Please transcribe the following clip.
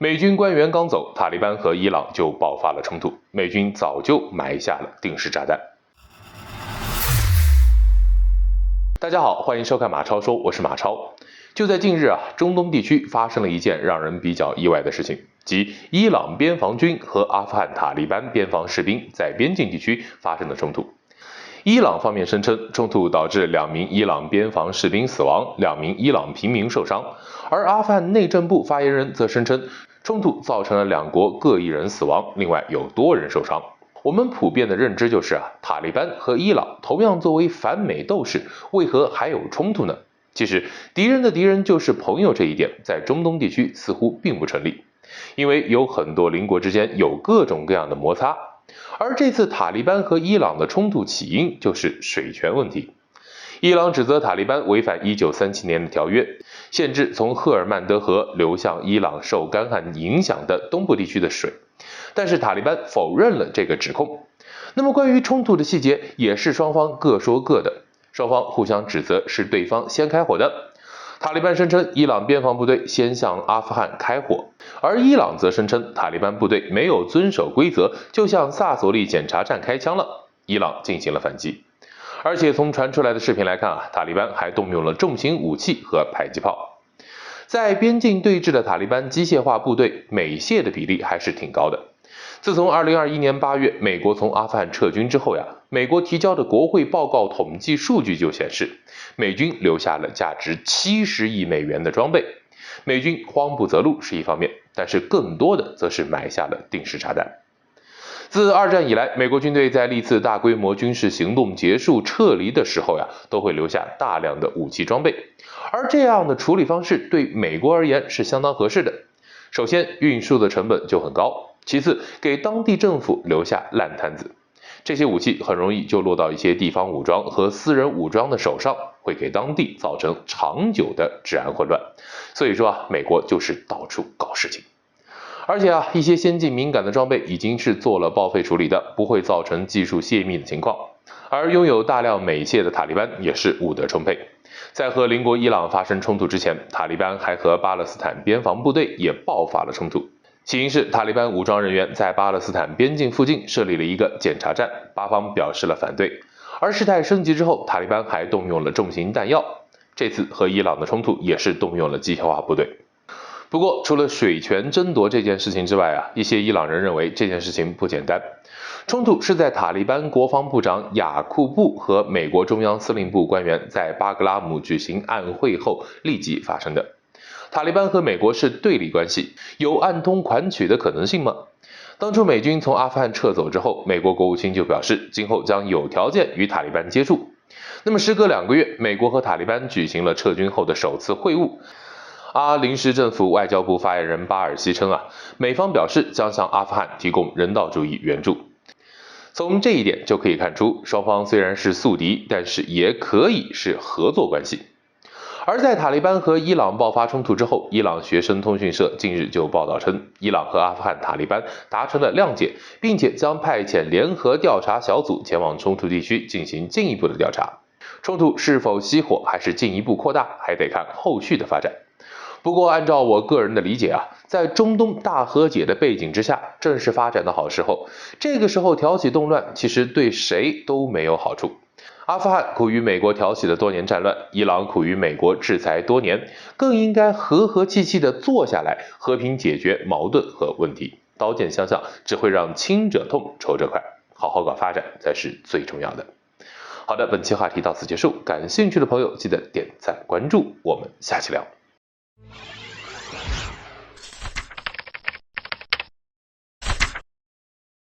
美军官员刚走，塔利班和伊朗就爆发了冲突，美军早就埋下了定时炸弹。大家好，欢迎收看马超说，我是马超。就在近日中东地区发生了一件让人比较意外的事情，即伊朗边防军和阿富汗塔利班边防士兵在边境地区发生了冲突。伊朗方面声称，冲突导致2名伊朗边防士兵死亡，2名伊朗平民受伤，而阿富汗内政部发言人则声称，冲突造成了2国各1人死亡，另外有多人受伤。我们普遍的认知就是塔利班和伊朗同样作为反美斗士，为何还有冲突呢？其实敌人的敌人就是朋友这一点在中东地区似乎并不成立，因为有很多邻国之间有各种各样的摩擦，而这次塔利班和伊朗的冲突起因就是水权问题。伊朗指责塔利班违反1937年的条约，限制从赫尔曼德河流向伊朗受干旱影响的东部地区的水，但是塔利班否认了这个指控。那么关于冲突的细节也是双方各说各的，双方互相指责是对方先开火的。塔利班声称伊朗边防部队先向阿富汗开火，而伊朗则声称塔利班部队没有遵守规则，就向萨索利检查站开枪了，伊朗进行了反击。而且从传出来的视频来看塔利班还动用了重型武器和迫击炮。在边境对峙的塔利班机械化部队美械的比例还是挺高的。自从2021年8月美国从阿富汗撤军之后美国提交的国会报告统计数据就显示，美军留下了价值70亿美元的装备。美军慌不择路是一方面，但是更多的则是埋下了定时炸弹。自二战以来，美国军队在历次大规模军事行动结束撤离的时候都会留下大量的武器装备，而这样的处理方式对美国而言是相当合适的。首先，运输的成本就很高，其次，给当地政府留下烂摊子。这些武器很容易就落到一些地方武装和私人武装的手上，会给当地造成长久的治安混乱。所以说美国就是到处搞事情。而且一些先进敏感的装备已经是做了报废处理的，不会造成技术泄密的情况。而拥有大量美械的塔利班也是物德充沛。在和邻国伊朗发生冲突之前，塔利班还和巴勒斯坦边防部队也爆发了冲突。起因是塔利班武装人员在巴勒斯坦边境附近设立了一个检查站，巴方表示了反对。而事态升级之后，塔利班还动用了重型弹药。这次和伊朗的冲突也是动用了机械化部队。不过除了水权争夺这件事情之外一些伊朗人认为这件事情不简单。冲突是在塔利班国防部长雅库布和美国中央司令部官员在巴格拉姆举行暗会后立即发生的。塔利班和美国是对立关系，有暗通款曲的可能性吗？当初美军从阿富汗撤走之后，美国国务卿就表示今后将有条件与塔利班接触。那么时隔2个月，美国和塔利班举行了撤军后的首次会晤。临时政府外交部发言人巴尔西称美方表示将向阿富汗提供人道主义援助。从这一点就可以看出，双方虽然是宿敌，但是也可以是合作关系。而在塔利班和伊朗爆发冲突之后，伊朗学生通讯社近日就报道称，伊朗和阿富汗塔利班达成了谅解，并且将派遣联合调查小组前往冲突地区进行进一步的调查。冲突是否熄火还是进一步扩大，还得看后续的发展。不过按照我个人的理解在中东大和解的背景之下，正是发展的好时候，这个时候挑起动乱其实对谁都没有好处。阿富汗苦于美国挑起的多年战乱，伊朗苦于美国制裁多年，更应该和和气气的坐下来，和平解决矛盾和问题。刀剑相向只会让亲者痛，仇者快，好好搞发展才是最重要的。好的，本期话题到此结束，感兴趣的朋友记得点赞关注，我们下期聊。